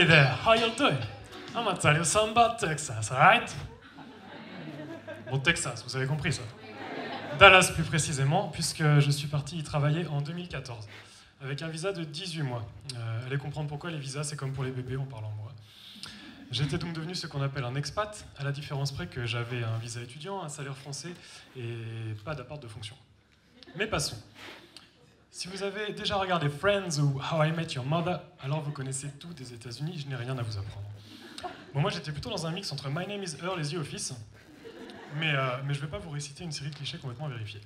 Hey there, how you doing? I'm gonna tell you something about Texas, alright? Bon, Texas, vous avez compris ça. Dallas plus précisément, puisque je suis parti y travailler en 2014, avec un visa de 18 mois. Allez comprendre pourquoi les visas, c'est comme pour les bébés, on parle en moi. J'étais donc devenu ce qu'on appelle un expat, à la différence près que j'avais un visa étudiant, un salaire français et pas d'appart de fonction. Mais passons. Si vous avez déjà regardé Friends ou How I Met Your Mother, alors vous connaissez tout des États-Unis, je n'ai rien à vous apprendre. Bon, moi j'étais plutôt dans un mix entre My Name is Earl et The Office, mais je ne vais pas vous réciter une série de clichés complètement vérifiés.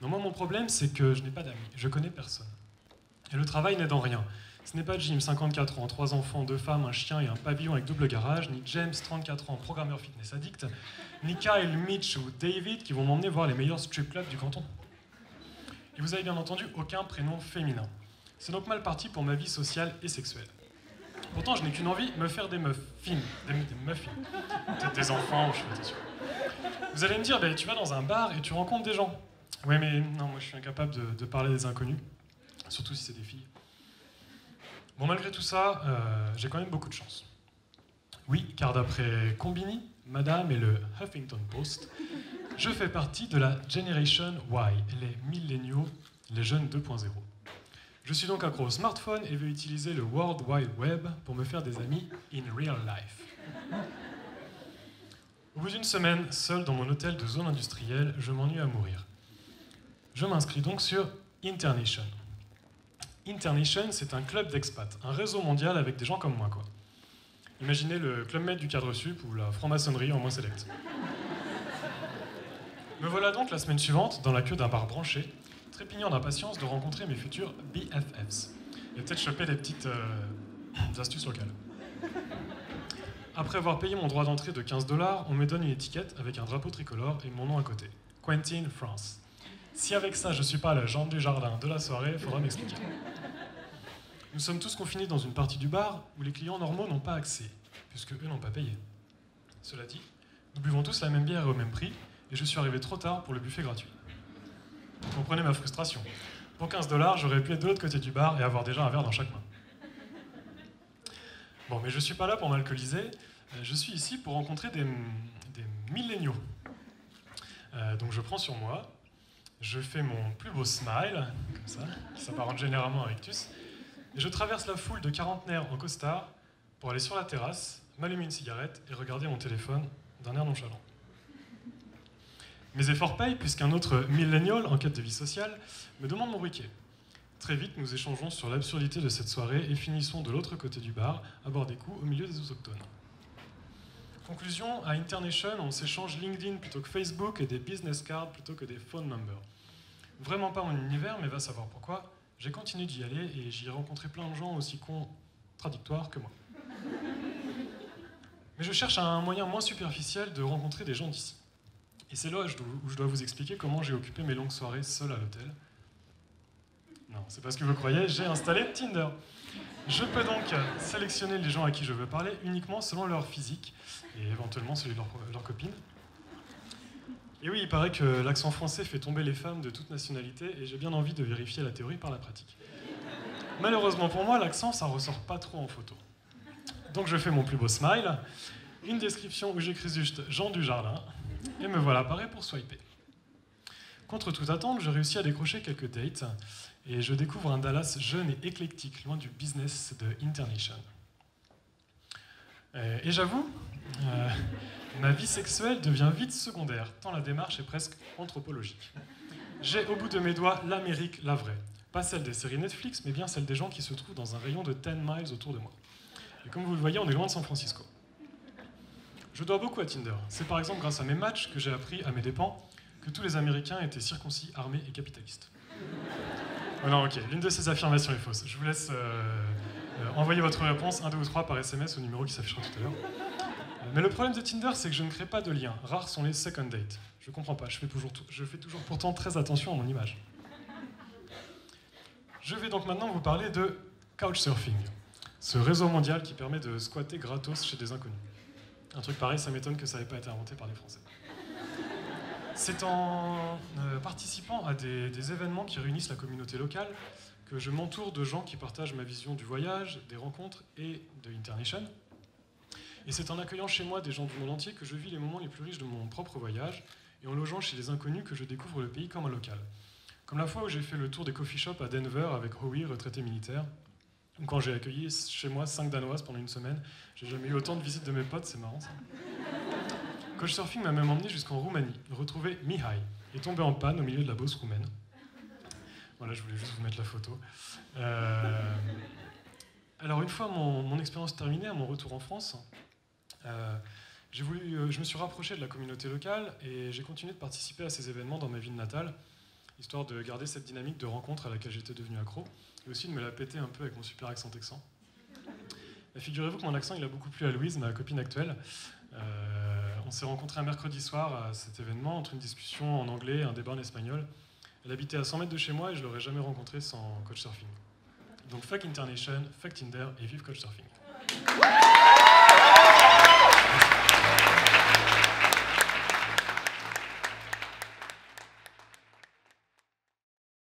Non, moi mon problème c'est que je n'ai pas d'amis, je connais personne. Et le travail n'aide en rien. Ce n'est pas Jim, 54 ans, 3 enfants, 2 femmes, un chien et un pavillon avec double garage, ni James, 34 ans, programmeur fitness addict, ni Kyle, Mitch ou David qui vont m'emmener voir les meilleurs strip clubs du canton. Et vous avez bien entendu aucun prénom féminin. C'est donc mal parti pour ma vie sociale et sexuelle. Pourtant, je n'ai qu'une envie, me faire des muffins. Des muffins. Peut-être des enfants, je suis pas sûr. Vous allez me dire, tu vas dans un bar et tu rencontres des gens. Oui, mais non, moi je suis incapable de parler des inconnus, surtout si c'est des filles. Bon, malgré tout ça, j'ai quand même beaucoup de chance. Oui, car d'après Combini, Madame et le Huffington Post, je fais partie de la Generation Y, les milléniaux, les jeunes 2.0. Je suis donc accro au smartphone et vais utiliser le World Wide Web pour me faire des amis in real life. Au bout d'une semaine, seul dans mon hôtel de zone industrielle, je m'ennuie à mourir. Je m'inscris donc sur Internation. Internation, c'est un club d'expats, un réseau mondial avec des gens comme moi, quoi. Imaginez le Club Med du cadre sup ou la franc-maçonnerie en moins select. Me voilà donc la semaine suivante dans la queue d'un bar branché, trépignant d'impatience de rencontrer mes futurs BFFs et peut-être choper des petites astuces locales. Après avoir payé mon droit d'entrée de 15 $, on me donne une étiquette avec un drapeau tricolore et mon nom à côté. Quentin France. Si avec ça je suis pas la jambe du jardin de la soirée, faudra m'expliquer. Nous sommes tous confinés dans une partie du bar où les clients normaux n'ont pas accès, puisque eux n'ont pas payé. Cela dit, nous buvons tous la même bière et au même prix, et je suis arrivé trop tard pour le buffet gratuit. Vous comprenez ma frustration. Pour 15 $, j'aurais pu être de l'autre côté du bar et avoir déjà un verre dans chaque main. Bon, mais je suis pas là pour m'alcooliser, je suis ici pour rencontrer des milléniaux. Donc je prends sur moi, je fais mon plus beau smile, comme ça, qui s'apparente généralement à rictus, et je traverse la foule de quarantenaires en costard pour aller sur la terrasse, m'allumer une cigarette et regarder mon téléphone d'un air nonchalant. Mes efforts payent puisqu'un autre millénial en quête de vie sociale me demande mon briquet. Très vite, nous échangeons sur l'absurdité de cette soirée et finissons de l'autre côté du bar, à boire des coups au milieu des autochtones. Conclusion, à Internation, on s'échange LinkedIn plutôt que Facebook et des business cards plutôt que des phone numbers. Vraiment pas mon univers, mais va savoir pourquoi. J'ai continué d'y aller et j'y ai rencontré plein de gens aussi contradictoires que moi. Mais je cherche un moyen moins superficiel de rencontrer des gens d'ici. Et c'est là où je dois vous expliquer comment j'ai occupé mes longues soirées seul à l'hôtel. Non, c'est pas ce que vous croyez, j'ai installé Tinder. Je peux donc sélectionner les gens à qui je veux parler uniquement selon leur physique et éventuellement celui de leur copine. Et oui, il paraît que l'accent français fait tomber les femmes de toute nationalité et j'ai bien envie de vérifier la théorie par la pratique. Malheureusement pour moi, l'accent, ça ressort pas trop en photo. Donc je fais mon plus beau smile, une description où j'écris juste Jean du Jardin, et me voilà paré pour swiper. Contre toute attente, je réussis à décrocher quelques dates, et je découvre un Dallas jeune et éclectique, loin du business de Internation. Et j'avoue, ma vie sexuelle devient vite secondaire, tant la démarche est presque anthropologique. J'ai au bout de mes doigts l'Amérique, la vraie. Pas celle des séries Netflix, mais bien celle des gens qui se trouvent dans un rayon de 10 miles autour de moi. Et comme vous le voyez, on est loin de San Francisco. Je dois beaucoup à Tinder. C'est par exemple grâce à mes matchs que j'ai appris à mes dépens que tous les Américains étaient circoncis, armés et capitalistes. Oh non, ok, l'une de ces affirmations est fausse. Je vous laisse envoyer votre réponse 1, 2 ou 3 par SMS au numéro qui s'affichera tout à l'heure. Mais le problème de Tinder, c'est que je ne crée pas de liens. Rares sont les second dates. Je comprends pas, je fais toujours pourtant très attention à mon image. Je vais donc maintenant vous parler de Couchsurfing, ce réseau mondial qui permet de squatter gratos chez des inconnus. Un truc pareil, ça m'étonne que ça n'ait pas été inventé par les Français. C'est en participant à des événements qui réunissent la communauté locale que je m'entoure de gens qui partagent ma vision du voyage, des rencontres et de Internation. Et c'est en accueillant chez moi des gens du monde entier que je vis les moments les plus riches de mon propre voyage et en logeant chez des inconnus que je découvre le pays comme un local. Comme la fois où j'ai fait le tour des coffee shops à Denver avec Howie, retraité militaire, ou quand j'ai accueilli chez moi 5 Danoises pendant une semaine. J'ai jamais eu autant de visites de mes potes, c'est marrant ça. Couchsurfing m'a même emmené jusqu'en Roumanie, retrouver Mihai, et tombé en panne au milieu de la Beauce roumaine. Voilà, je voulais juste vous mettre la photo. Alors une fois mon expérience terminée, à mon retour en France, je me suis rapproché de la communauté locale et j'ai continué de participer à ces événements dans ma ville natale, histoire de garder cette dynamique de rencontre à laquelle j'étais devenu accro, et aussi de me la péter un peu avec mon super accent texan. Figurez-vous que mon accent il a beaucoup plu à Louise, ma copine actuelle. On s'est rencontrés un mercredi soir à cet événement, entre une discussion en anglais et un débat en espagnol. Elle habitait à 100 mètres de chez moi et je ne l'aurais jamais rencontrée sans Couchsurfing. Donc fuck Internation, fuck Tinder et vive Couchsurfing.